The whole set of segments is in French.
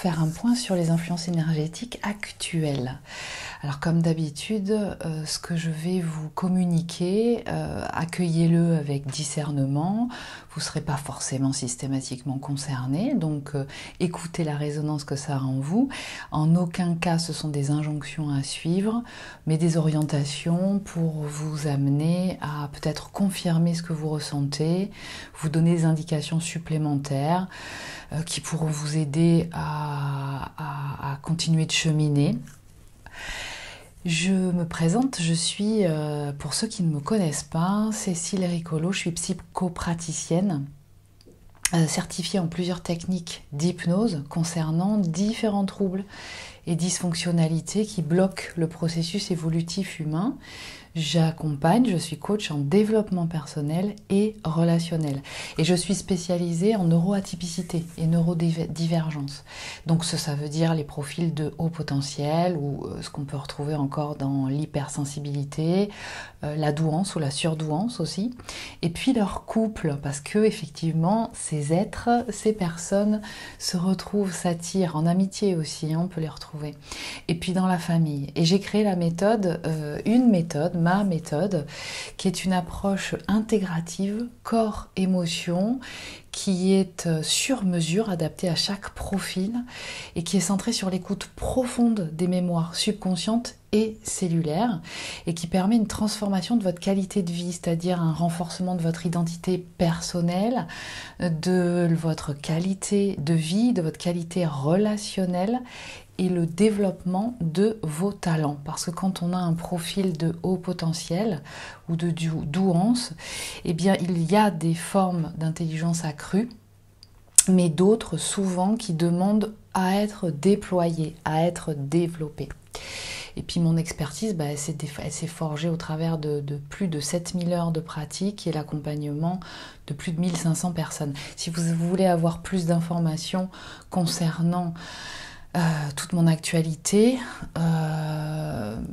faire un point sur les influences énergétiques actuelles. Alors comme d'habitude, ce que je vais vous communiquer, accueillez-le avec discernement. Vous ne serez pas forcément systématiquement concerné, donc écoutez la résonance que ça a en vous. En aucun cas ce sont des injonctions à suivre, mais des orientations pour vous amener à peut-être confirmer ce que vous ressentez, vous donner des indications supplémentaires qui pourront vous aider à continuer de cheminer. Je me présente, je suis, pour ceux qui ne me connaissent pas, Cécile Ricolo, je suis psychopraticienne, certifiée en plusieurs techniques d'hypnose concernant différents troubles et dysfonctionnalités qui bloquent le processus évolutif humain. J'accompagne, je suis coach en développement personnel et relationnel. Et je suis spécialisée en neuroatypicité et neurodivergence. Donc ça veut dire les profils de haut potentiel ou ce qu'on peut retrouver encore dans l'hypersensibilité, la douance ou la surdouance aussi. Et puis leur couple, parce que effectivement ces êtres, ces personnes se retrouvent, s'attirent en amitié aussi, on peut les retrouver. Et puis dans la famille. Et j'ai créé la méthode, ma méthode, qui est une approche intégrative, corps-émotion, qui est sur mesure, adaptée à chaque profil et qui est centrée sur l'écoute profonde des mémoires subconscientes et cellulaires et qui permet une transformation de votre qualité de vie, c'est-à-dire un renforcement de votre identité personnelle, de votre qualité de vie, de votre qualité relationnelle et le développement de vos talents. Parce que quand on a un profil de haut potentiel ou de douance, eh bien il y a des formes d'intelligence accrue, mais d'autres souvent qui demandent à être déployées, à être développées. Et puis mon expertise, elle s'est forgée au travers de plus de 7000 heures de pratique et l'accompagnement de plus de 1500 personnes. Si vous voulez avoir plus d'informations concernant toute mon actualité,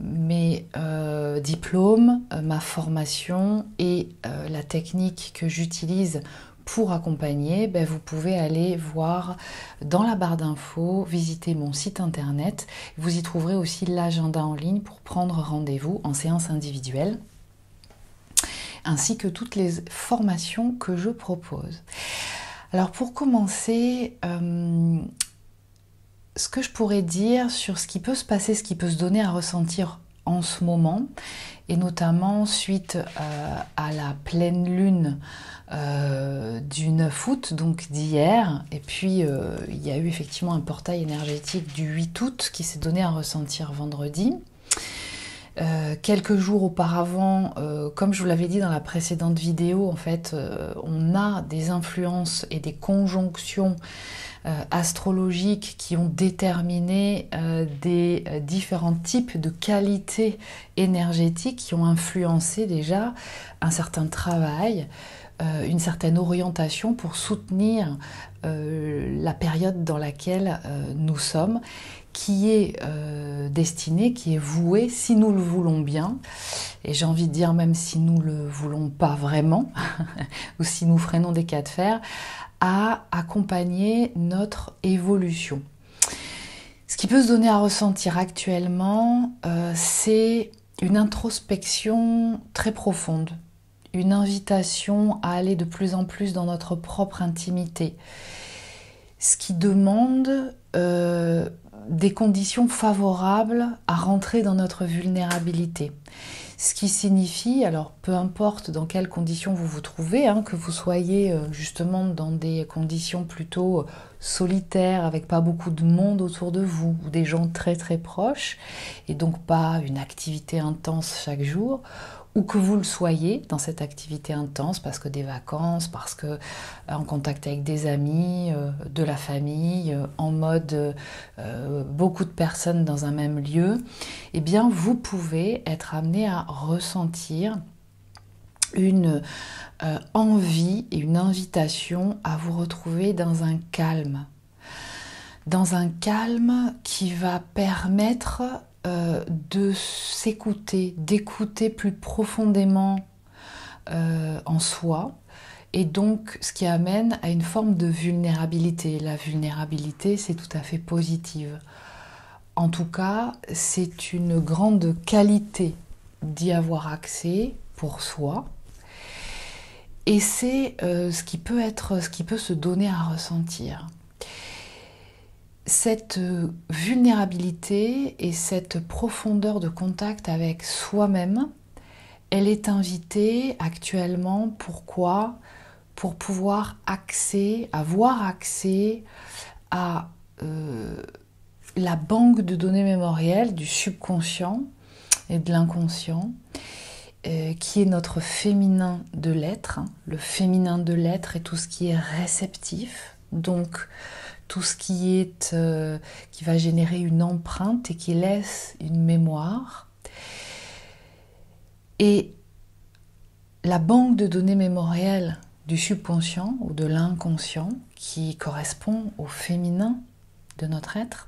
mes diplômes, ma formation et la technique que j'utilise pour accompagner, vous pouvez aller voir dans la barre d'infos, visiter mon site internet. Vous y trouverez aussi l'agenda en ligne pour prendre rendez-vous en séance individuelle, ainsi que toutes les formations que je propose. Alors pour commencer, ce que je pourrais dire sur ce qui peut se passer, ce qui peut se donner à ressentir en ce moment, et notamment suite à la pleine lune du 9 août, donc d'hier, et puis il y a eu effectivement un portail énergétique du 8 août qui s'est donné à ressentir vendredi. Quelques jours auparavant, comme je vous l'avais dit dans la précédente vidéo, en fait, on a des influences et des conjonctions astrologiques qui ont déterminé des différents types de qualités énergétiques qui ont influencé déjà un certain travail, une certaine orientation pour soutenir la période dans laquelle nous sommes, qui est destinée, qui est vouée, si nous le voulons bien, et j'ai envie de dire même si nous le voulons pas vraiment, ou si nous freinons des cas de fer, à accompagner notre évolution. Ce qui peut se donner à ressentir actuellement, c'est une introspection très profonde, une invitation à aller de plus en plus dans notre propre intimité, ce qui demande des conditions favorables à rentrer dans notre vulnérabilité. Ce qui signifie, alors peu importe dans quelles conditions vous vous trouvez, que vous soyez justement dans des conditions plutôt solitaires, avec pas beaucoup de monde autour de vous, ou des gens très très proches, et donc pas une activité intense chaque jour, ou que vous le soyez dans cette activité intense, parce que des vacances, parce que en contact avec des amis, de la famille, en mode beaucoup de personnes dans un même lieu, eh bien vous pouvez être amené à ressentir une envie et une invitation à vous retrouver dans un calme qui va permettre de s'écouter, d'écouter plus profondément en soi et donc ce qui amène à une forme de vulnérabilité. La vulnérabilité, c'est tout à fait positive. En tout cas, c'est une grande qualité d'y avoir accès pour soi. Et c'est ce qui peut se donner à ressentir. Cette vulnérabilité et cette profondeur de contact avec soi-même, elle est invitée actuellement. Pourquoi ? Pour pouvoir avoir accès à la banque de données mémorielles du subconscient et de l'inconscient, qui est notre féminin de l'être. Le féminin de l'être est tout ce qui est réceptif, donc tout ce qui va générer une empreinte et qui laisse une mémoire. Et la banque de données mémorielles du subconscient ou de l'inconscient, qui correspond au féminin de notre être,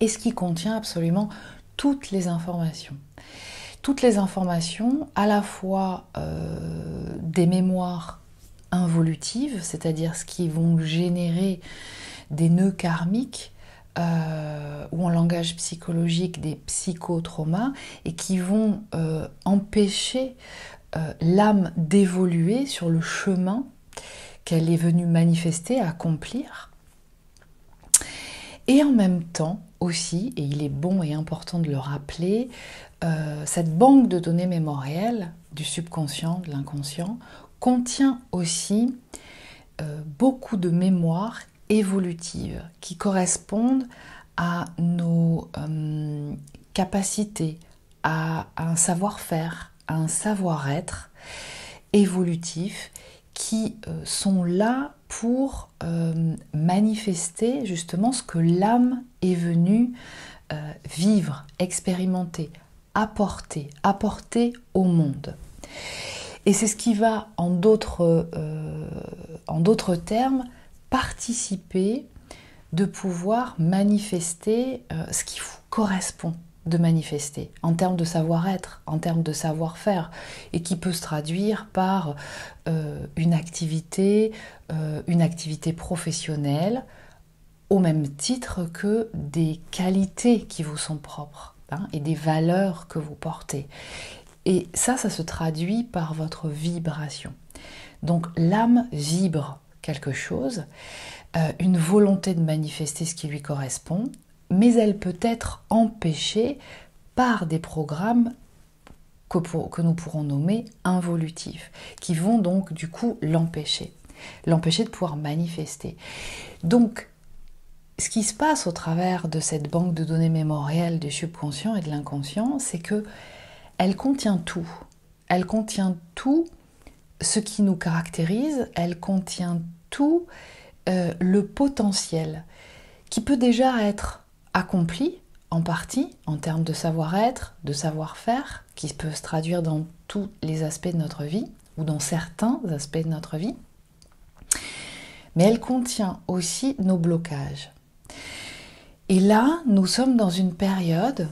et ce qui contient absolument toutes les informations. Toutes les informations, à la fois des mémoires involutives, c'est-à-dire ce qui vont générer des nœuds karmiques, ou en langage psychologique des psychotraumas, et qui vont empêcher l'âme d'évoluer sur le chemin qu'elle est venue manifester, accomplir. Et en même temps aussi, et il est bon et important de le rappeler, cette banque de données mémorielles du subconscient, de l'inconscient, contient aussi beaucoup de mémoires évolutives qui correspondent à nos capacités, à un savoir-faire, à un savoir-être évolutif, qui sont là pour manifester justement ce que l'âme est venue vivre, expérimenter, apporter au monde. Et c'est ce qui va, en d'autres termes, participer de pouvoir manifester ce qui vous correspond de manifester, en termes de savoir-être, en termes de savoir-faire, et qui peut se traduire par une activité professionnelle, au même titre que des qualités qui vous sont propres, hein, et des valeurs que vous portez. Et ça se traduit par votre vibration. Donc l'âme vibre quelque chose, une volonté de manifester ce qui lui correspond, mais elle peut être empêchée par des programmes que nous pourrons nommer involutifs, qui vont donc du coup l'empêcher de pouvoir manifester. Donc, ce qui se passe au travers de cette banque de données mémorielles du subconscient et de l'inconscient, c'est que elle contient tout. Elle contient tout ce qui nous caractérise, elle contient tout le potentiel qui peut déjà être accompli en partie en termes de savoir-être, de savoir-faire, qui peut se traduire dans tous les aspects de notre vie ou dans certains aspects de notre vie. Mais elle contient aussi nos blocages. Et là, nous sommes dans une période,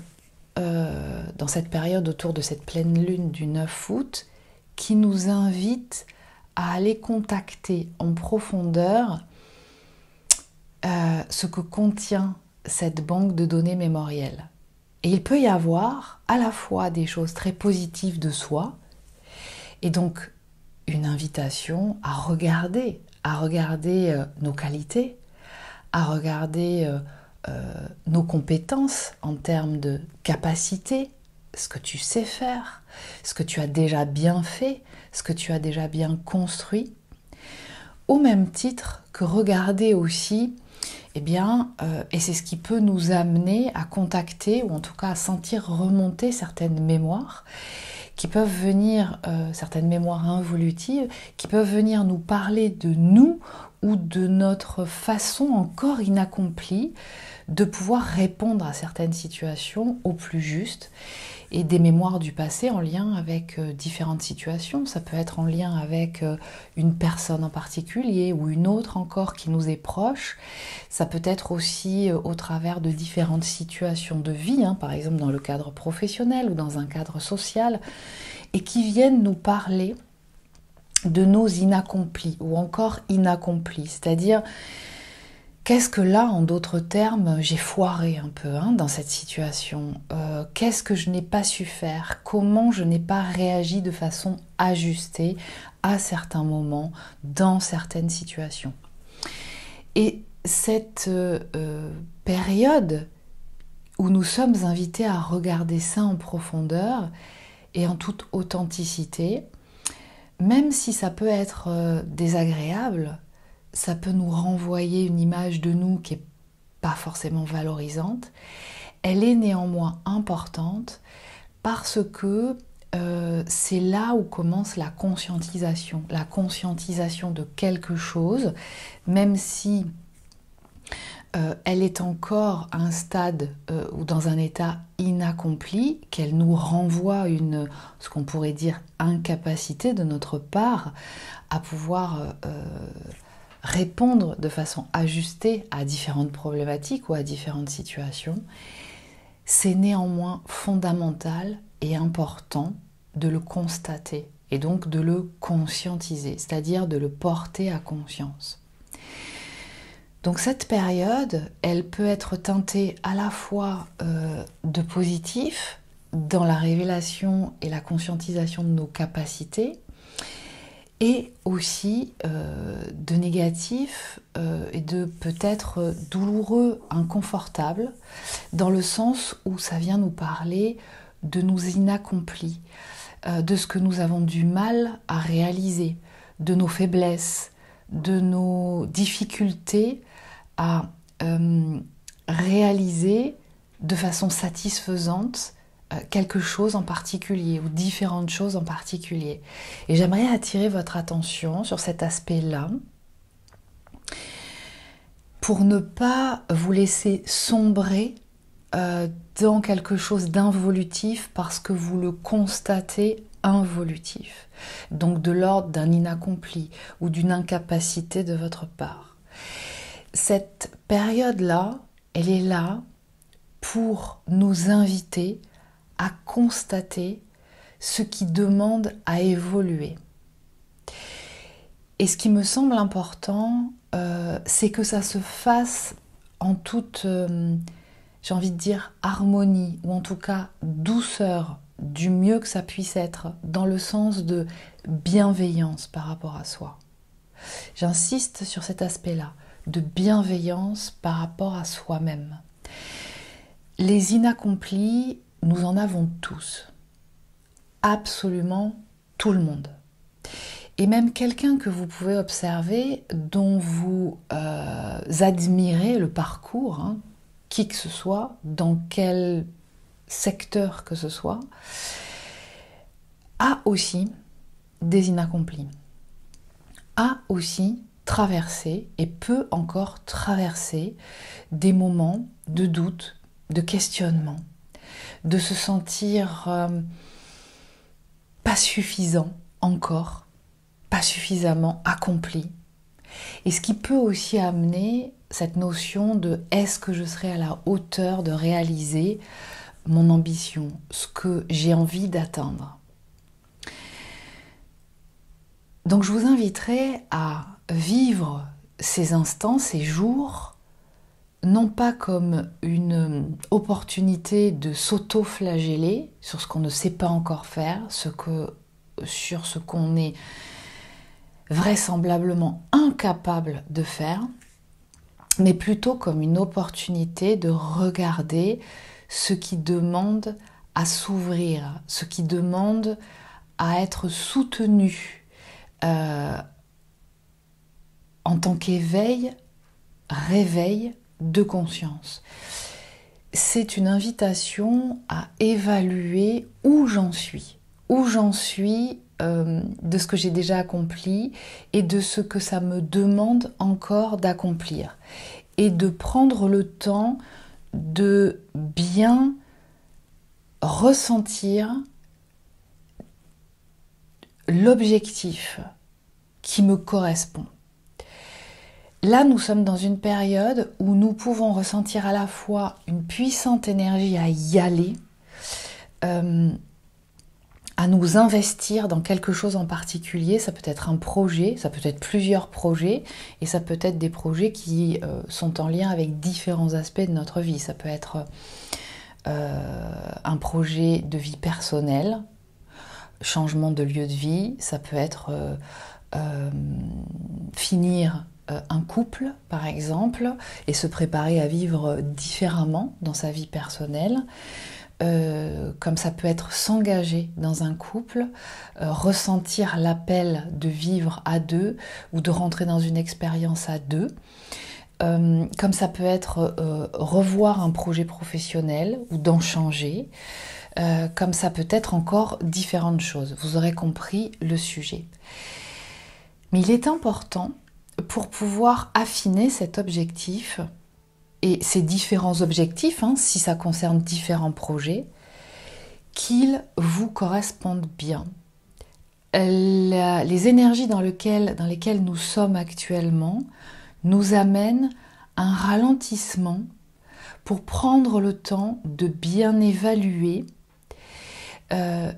dans cette période autour de cette pleine lune du 9 août, qui nous invite à aller contacter en profondeur ce que contient cette banque de données mémorielles. Et il peut y avoir à la fois des choses très positives de soi, et donc une invitation à regarder nos qualités, à regarder nos compétences en termes de capacité, ce que tu sais faire, ce que tu as déjà bien fait, ce que tu as déjà bien construit, au même titre que regarder aussi, et c'est ce qui peut nous amener à contacter, ou en tout cas à sentir remonter certaines mémoires, qui peuvent venir, certaines mémoires involutives, qui peuvent venir nous parler de nous ou de notre façon encore inaccomplie de pouvoir répondre à certaines situations au plus juste, et des mémoires du passé en lien avec différentes situations. Ça peut être en lien avec une personne en particulier ou une autre encore qui nous est proche. Ça peut être aussi au travers de différentes situations de vie, hein, par exemple dans le cadre professionnel ou dans un cadre social, et qui viennent nous parler de nos inaccomplis ou encore inaccomplis. C'est-à-dire, qu'est-ce que là, en d'autres termes, j'ai foiré un peu dans cette situation? Qu'est-ce que je n'ai pas su faire? Comment je n'ai pas réagi de façon ajustée à certains moments, dans certaines situations? Et cette période où nous sommes invités à regarder ça en profondeur et en toute authenticité, même si ça peut être désagréable, ça peut nous renvoyer une image de nous qui n'est pas forcément valorisante, elle est néanmoins importante parce que c'est là où commence la conscientisation de quelque chose, même si elle est encore à un stade ou dans un état inaccompli, qu'elle nous renvoie ce qu'on pourrait dire incapacité de notre part à pouvoir répondre de façon ajustée à différentes problématiques ou à différentes situations. C'est néanmoins fondamental et important de le constater et donc de le conscientiser, c'est-à-dire de le porter à conscience. Donc cette période, elle peut être teintée à la fois de positif, dans la révélation et la conscientisation de nos capacités, et aussi de négatif et de peut-être douloureux, inconfortable, dans le sens où ça vient nous parler de nos inaccomplis, de ce que nous avons du mal à réaliser, de nos faiblesses, de nos difficultés à réaliser de façon satisfaisante quelque chose en particulier ou différentes choses en particulier. Et j'aimerais attirer votre attention sur cet aspect-là pour ne pas vous laisser sombrer dans quelque chose d'involutif parce que vous le constatez involutif, donc de l'ordre d'un inaccompli ou d'une incapacité de votre part. Cette période-là, elle est là pour nous inviter à constater ce qui demande à évoluer. Et ce qui me semble important, c'est que ça se fasse en toute, j'ai envie de dire, harmonie, ou en tout cas douceur, du mieux que ça puisse être, dans le sens de bienveillance par rapport à soi. J'insiste sur cet aspect-là, de bienveillance par rapport à soi-même. Les inaccomplis, nous en avons tous, absolument tout le monde. Et même quelqu'un que vous pouvez observer, dont vous admirez le parcours, qui que ce soit, dans quel secteur que ce soit, a aussi des inaccomplis, a aussi traversé et peut encore traverser des moments de doute, de questionnement, de se sentir pas suffisant encore, pas suffisamment accompli. Et ce qui peut aussi amener cette notion de est-ce que je serai à la hauteur de réaliser mon ambition, ce que j'ai envie d'atteindre. Donc je vous inviterai à vivre ces instants, ces jours, non pas comme une opportunité de s'auto-flageller sur ce qu'on ne sait pas encore faire, sur ce qu'on est vraisemblablement incapable de faire, mais plutôt comme une opportunité de regarder ce qui demande à s'ouvrir, ce qui demande à être soutenu en tant qu'éveil, réveil de conscience. C'est une invitation à évaluer où j'en suis de ce que j'ai déjà accompli et de ce que ça me demande encore d'accomplir. Et de prendre le temps de bien ressentir l'objectif qui me correspond. Là, nous sommes dans une période où nous pouvons ressentir à la fois une puissante énergie à y aller, à nous investir dans quelque chose en particulier. Ça peut être un projet, ça peut être plusieurs projets, et ça peut être des projets qui sont en lien avec différents aspects de notre vie. Ça peut être un projet de vie personnelle, changement de lieu de vie, ça peut être finir un couple, par exemple, et se préparer à vivre différemment dans sa vie personnelle. Comme ça peut être s'engager dans un couple, ressentir l'appel de vivre à deux ou de rentrer dans une expérience à deux. Comme ça peut être revoir un projet professionnel ou d'en changer. Comme ça peut être encore différentes choses. Vous aurez compris le sujet. Mais il est important, pour pouvoir affiner cet objectif, et ces différents objectifs, si ça concerne différents projets, qu'ils vous correspondent bien. Les énergies dans lesquelles nous sommes actuellement nous amènent à un ralentissement pour prendre le temps de bien évaluer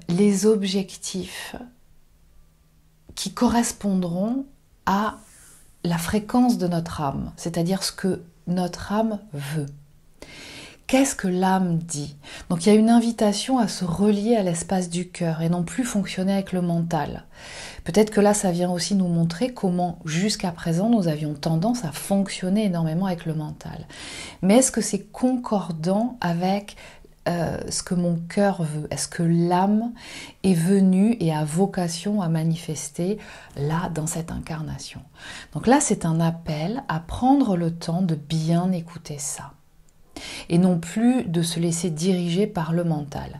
les objectifs qui correspondront à la fréquence de notre âme, c'est-à-dire ce que notre âme veut. Qu'est-ce que l'âme dit? Donc il y a une invitation à se relier à l'espace du cœur et non plus fonctionner avec le mental. Peut-être que là, ça vient aussi nous montrer comment, jusqu'à présent, nous avions tendance à fonctionner énormément avec le mental. Mais est-ce que c'est concordant avec ce que mon cœur veut? Est-ce que l'âme est venue et a vocation à manifester là, dans cette incarnation? Donc là, c'est un appel à prendre le temps de bien écouter ça. Et non plus de se laisser diriger par le mental.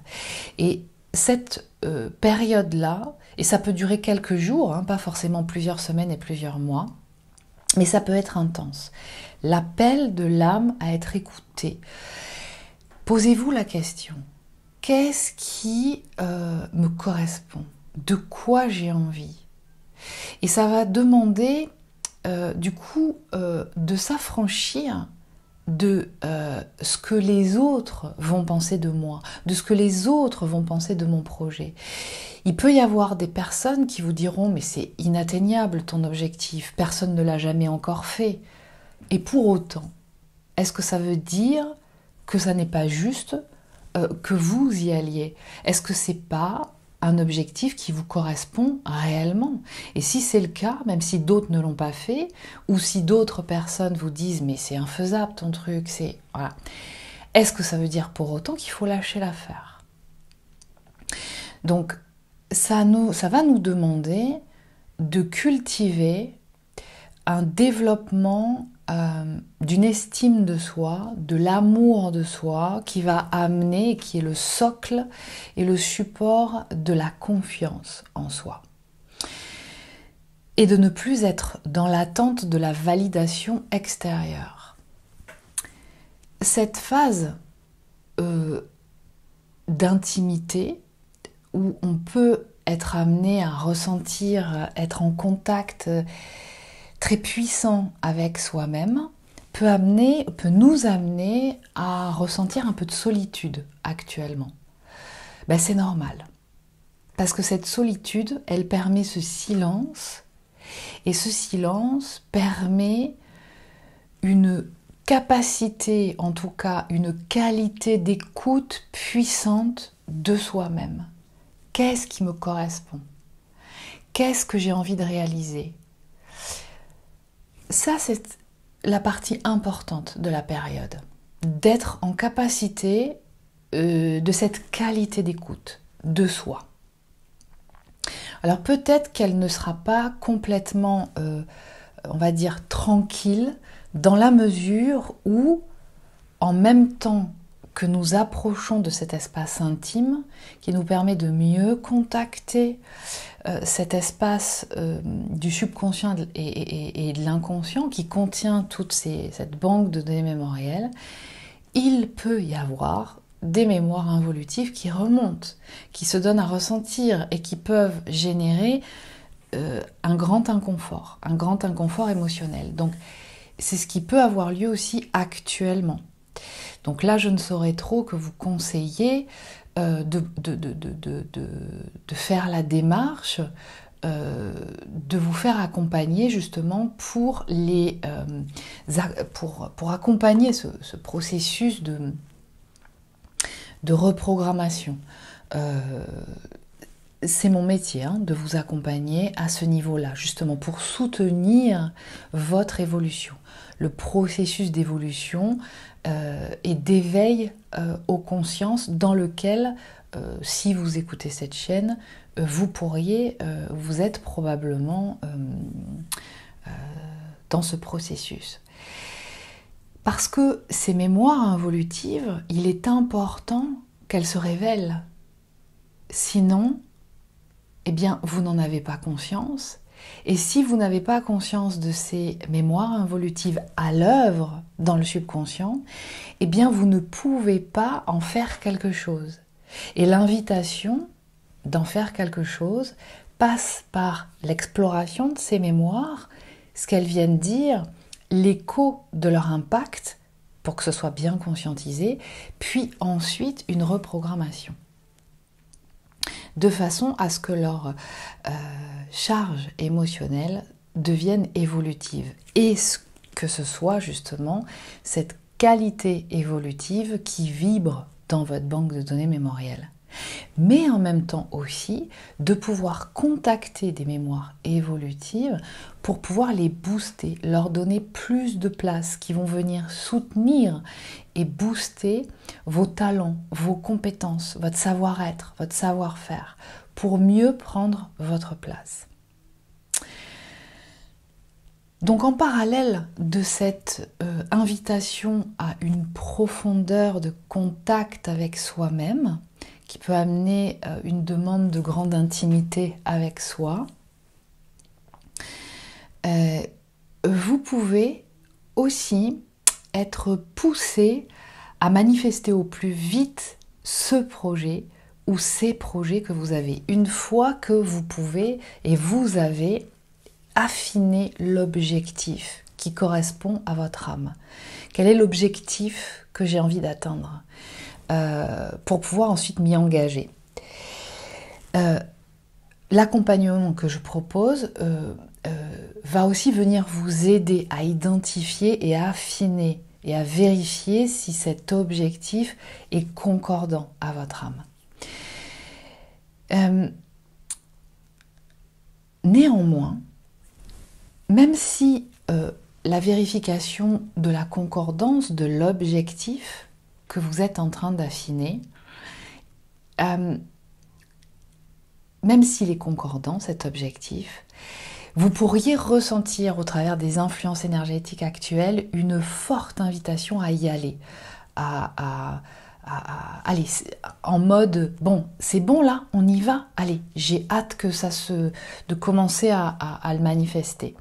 Et cette période-là, et ça peut durer quelques jours, pas forcément plusieurs semaines et plusieurs mois, mais ça peut être intense. L'appel de l'âme à être écoutée. Posez-vous la question, qu'est-ce qui me correspond? De quoi j'ai envie? Et ça va demander du coup de s'affranchir de ce que les autres vont penser de moi, de ce que les autres vont penser de mon projet. Il peut y avoir des personnes qui vous diront « mais c'est inatteignable ton objectif, personne ne l'a jamais encore fait ». Et pour autant, est-ce que ça veut dire que ça n'est pas juste que vous y alliez? Est-ce que c'est pas un objectif qui vous correspond réellement? Et si c'est le cas, même si d'autres ne l'ont pas fait, ou si d'autres personnes vous disent « mais c'est infaisable ton truc », voilà. Est-ce que ça veut dire pour autant qu'il faut lâcher l'affaire? Donc, ça va nous demander de cultiver un développement d'une estime de soi, de l'amour de soi qui va amener, qui est le socle et le support de la confiance en soi. Et de ne plus être dans l'attente de la validation extérieure. Cette phase d'intimité où on peut être amené à ressentir, être en contact très puissant avec soi-même, peut nous amener à ressentir un peu de solitude actuellement. C'est normal. Parce que cette solitude, elle permet ce silence, et ce silence permet une capacité, en tout cas une qualité d'écoute puissante de soi-même. Qu'est-ce qui me correspond? Qu'est-ce que j'ai envie de réaliser? Ça, c'est la partie importante de la période. D'être en capacité de cette qualité d'écoute de soi. Alors peut-être qu'elle ne sera pas complètement, on va dire, tranquille, dans la mesure où, en même temps que nous approchons de cet espace intime, qui nous permet de mieux contacter cet espace du subconscient et de l'inconscient qui contient toute cette banque de données mémorielles, il peut y avoir des mémoires involutives qui remontent, qui se donnent à ressentir et qui peuvent générer un grand inconfort émotionnel. Donc c'est ce qui peut avoir lieu aussi actuellement. Donc là, je ne saurais trop que vous conseiller de faire la démarche de vous faire accompagner justement pour accompagner ce processus de reprogrammation. C'est mon métier de vous accompagner à ce niveau-là, justement pour soutenir votre évolution, le processus d'évolution et d'éveil aux consciences dans lequel, si vous écoutez cette chaîne, vous êtes probablement dans ce processus. Parce que ces mémoires involutives, il est important qu'elles se révèlent. Sinon, eh bien, vous n'en avez pas conscience. Et si vous n'avez pas conscience de ces mémoires involutives à l'œuvre dans le subconscient, eh bien, vous ne pouvez pas en faire quelque chose. Et l'invitation d'en faire quelque chose passe par l'exploration de ces mémoires, ce qu'elles viennent dire, l'écho de leur impact, pour que ce soit bien conscientisé, puis ensuite une reprogrammation. De façon à ce que leur charge émotionnelle devienne évolutive et que ce soit justement cette qualité évolutive qui vibre dans votre banque de données mémorielles. Mais en même temps aussi de pouvoir contacter des mémoires évolutives pour pouvoir les booster, leur donner plus de place, qui vont venir soutenir et booster vos talents, vos compétences, votre savoir-être, votre savoir-faire, pour mieux prendre votre place. Donc en parallèle de cette invitation à une profondeur de contact avec soi-même, qui peut amener une demande de grande intimité avec soi, vous pouvez aussi être poussé à manifester au plus vite ce projet ou ces projets que vous avez. Une fois que vous pouvez et vous avez affiné l'objectif qui correspond à votre âme. Quel est l'objectif que j'ai envie d'atteindre pour pouvoir ensuite m'y engager. L'accompagnement que je propose va aussi venir vous aider à identifier et à affiner et à vérifier si cet objectif est concordant à votre âme. Néanmoins, même si la vérification de la concordance de l'objectif que vous êtes en train d'affiner, même s'il est concordant, cet objectif, vous pourriez ressentir au travers des influences énergétiques actuelles une forte invitation à y aller, à aller en mode bon, c'est bon là, on y va, allez, j'ai hâte que de commencer à le manifester,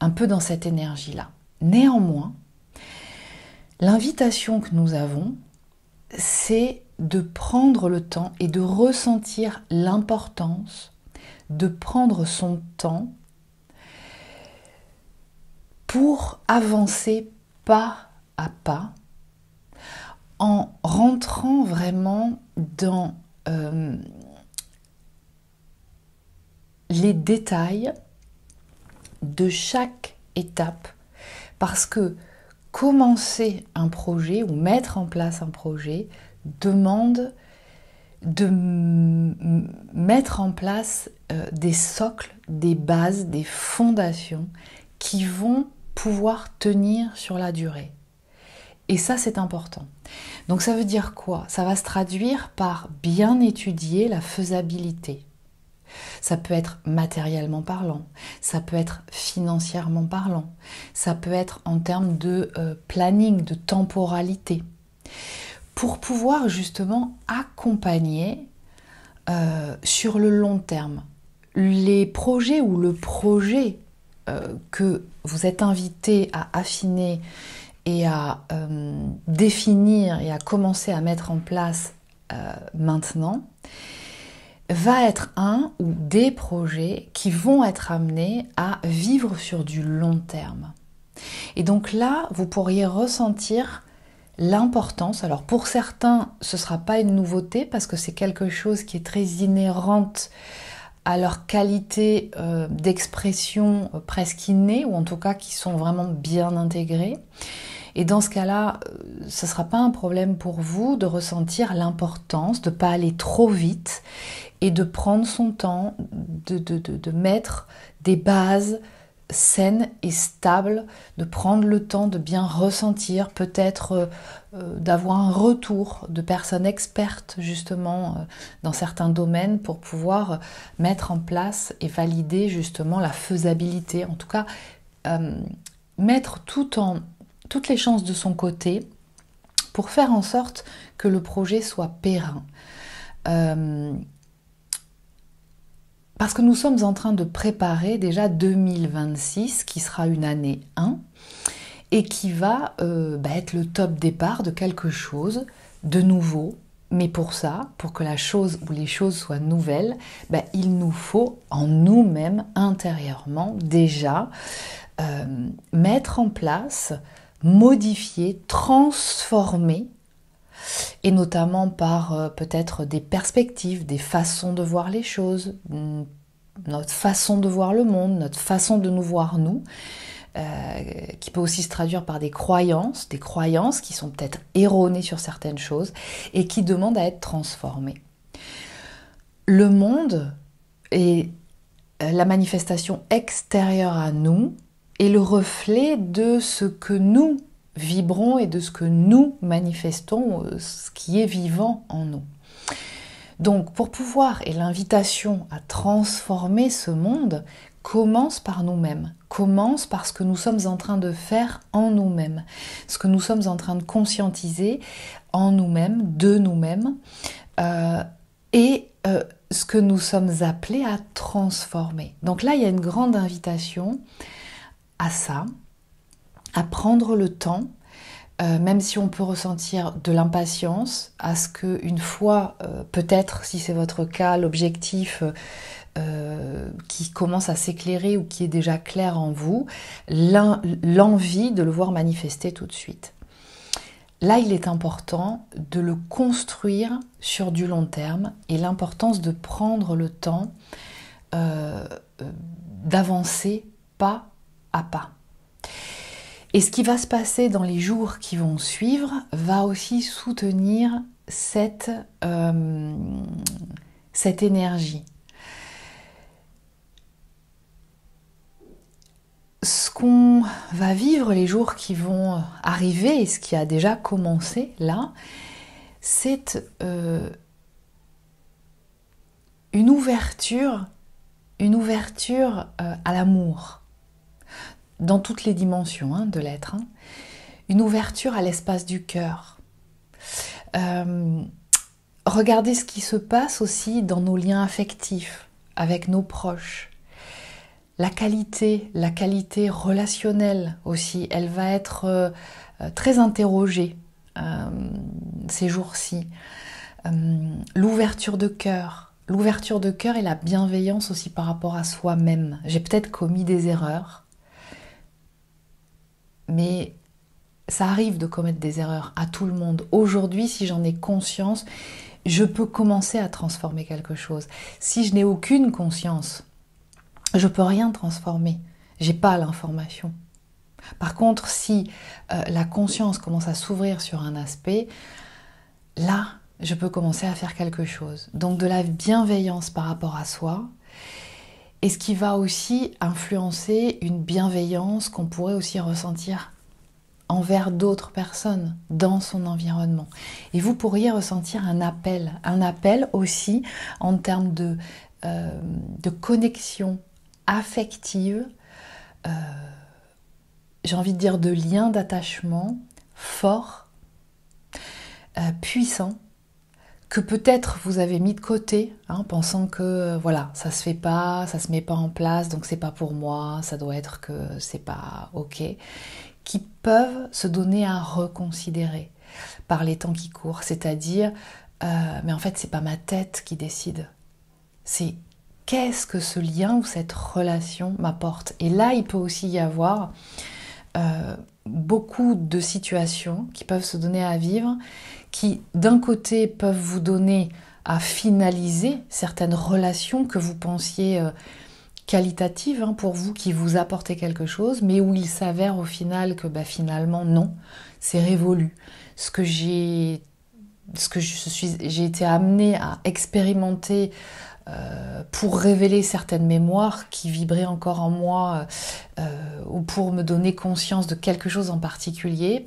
un peu dans cette énergie-là. Néanmoins, l'invitation que nous avons, c'est de prendre le temps et de ressentir l'importance de prendre son temps pour avancer pas à pas en rentrant vraiment dans les détails de chaque étape, parce que commencer un projet ou mettre en place un projet demande de mettre en place des socles, des bases, des fondations qui vont pouvoir tenir sur la durée. Et ça, c'est important. Donc ça veut dire quoi? Ça va se traduire par bien étudier la faisabilité. Ça peut être matériellement parlant, ça peut être financièrement parlant, ça peut être en termes de planning, de temporalité, pour pouvoir justement accompagner sur le long terme les projets ou le projet que vous êtes invité à affiner et à définir et à commencer à mettre en place maintenant, va être un ou des projets qui vont être amenés à vivre sur du long terme. Et donc là, vous pourriez ressentir l'importance, alors pour certains ce ne sera pas une nouveauté parce que c'est quelque chose qui est très inhérente à leur qualité d'expression presque innée, ou en tout cas qui sont vraiment bien intégrés. Et dans ce cas-là, ce ne sera pas un problème pour vous de ressentir l'importance, de ne pas aller trop vite et de prendre son temps, de mettre des bases saines et stables, de prendre le temps de bien ressentir, peut-être d'avoir un retour de personnes expertes justement dans certains domaines pour pouvoir mettre en place et valider justement la faisabilité. En tout cas, mettre toutes les chances de son côté pour faire en sorte que le projet soit périn. Parce que nous sommes en train de préparer déjà 2026, qui sera une année 1, et qui va être le top départ de quelque chose de nouveau. Mais pour ça, pour que la chose ou les choses soient nouvelles, il nous faut en nous-mêmes, intérieurement, déjà, mettre en place, modifier, transformer, et notamment par peut-être des perspectives, des façons de voir les choses, notre façon de voir le monde, notre façon de nous voir nous, qui peut aussi se traduire par des croyances qui sont peut-être erronées sur certaines choses et qui demandent à être transformées. Le monde est la manifestation extérieure à nous et le reflet de ce que nous vibrons et de ce que nous manifestons, ce qui est vivant en nous. Donc pour pouvoir, et l'invitation à transformer ce monde commence par nous-mêmes, commence par ce que nous sommes en train de faire en nous-mêmes, ce que nous sommes en train de conscientiser en nous-mêmes, de nous-mêmes, et ce que nous sommes appelés à transformer. Donc là, il y a une grande invitation à ça, à prendre le temps, même si on peut ressentir de l'impatience, à ce qu'une fois, peut-être si c'est votre cas, l'objectif qui commence à s'éclairer ou qui est déjà clair en vous, l'envie de le voir manifester tout de suite. Là, il est important de le construire sur du long terme et l'importance de prendre le temps d'avancer pas à pas. Et ce qui va se passer dans les jours qui vont suivre va aussi soutenir cette énergie. Ce qu'on va vivre les jours qui vont arriver, et ce qui a déjà commencé là, c'est une ouverture à l'amour, dans toutes les dimensions de l'être, une ouverture à l'espace du cœur. Regardez ce qui se passe aussi dans nos liens affectifs, avec nos proches. La qualité relationnelle aussi, elle va être très interrogée ces jours-ci. L'ouverture de cœur et la bienveillance aussi par rapport à soi-même. J'ai peut-être commis des erreurs, mais ça arrive de commettre des erreurs à tout le monde. Aujourd'hui, si j'en ai conscience, je peux commencer à transformer quelque chose. Si je n'ai aucune conscience, je peux rien transformer. J'ai pas l'information. Par contre, si la conscience commence à s'ouvrir sur un aspect, là, je peux commencer à faire quelque chose. Donc de la bienveillance par rapport à soi, et ce qui va aussi influencer une bienveillance qu'on pourrait aussi ressentir envers d'autres personnes dans son environnement. Et vous pourriez ressentir un appel aussi en termes de connexion affective, j'ai envie de dire de lien d'attachement fort, puissant, que peut-être vous avez mis de côté, pensant que voilà, ça se fait pas, ça se met pas en place, donc c'est pas pour moi, ça doit être que c'est pas ok, qui peuvent se donner à reconsidérer par les temps qui courent, c'est-à-dire mais en fait c'est pas ma tête qui décide, c'est qu'est-ce que ce lien ou cette relation m'apporte. Et là il peut aussi y avoir beaucoup de situations qui peuvent se donner à vivre, qui d'un côté peuvent vous donner à finaliser certaines relations que vous pensiez qualitatives pour vous, qui vous apportaient quelque chose, mais où il s'avère au final que finalement non, c'est révolu. J'ai été amenée à expérimenter pour révéler certaines mémoires qui vibraient encore en moi ou pour me donner conscience de quelque chose en particulier,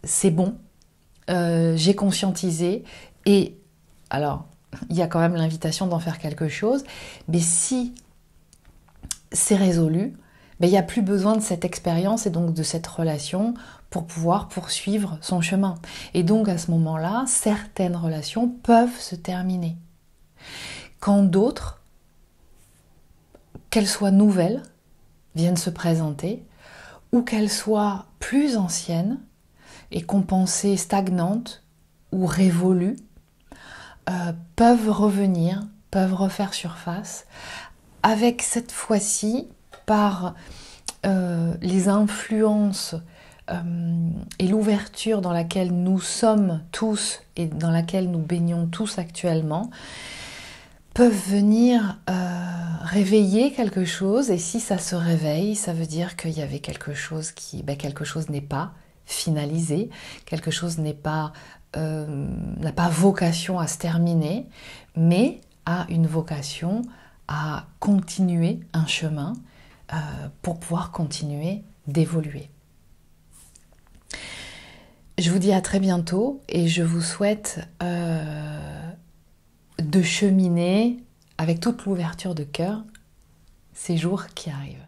c'est bon, j'ai conscientisé et alors il y a quand même l'invitation d'en faire quelque chose, mais si c'est résolu, il n'y a plus besoin de cette expérience et donc de cette relation pour pouvoir poursuivre son chemin. Et donc à ce moment-là, certaines relations peuvent se terminer. Quand d'autres, qu'elles soient nouvelles, viennent se présenter, ou qu'elles soient plus anciennes et qu'on pensait stagnantes ou révolues, peuvent revenir, peuvent refaire surface, avec cette fois-ci, par les influences et l'ouverture dans laquelle nous sommes tous et dans laquelle nous baignons tous actuellement, peuvent venir réveiller quelque chose. Et si ça se réveille, ça veut dire qu'il y avait quelque chose quelque chose n'est pas finalisé, quelque chose n'a pas vocation à se terminer, mais a une vocation à continuer un chemin pour pouvoir continuer d'évoluer. Je vous dis à très bientôt et je vous souhaite de cheminer avec toute l'ouverture de cœur ces jours qui arrivent.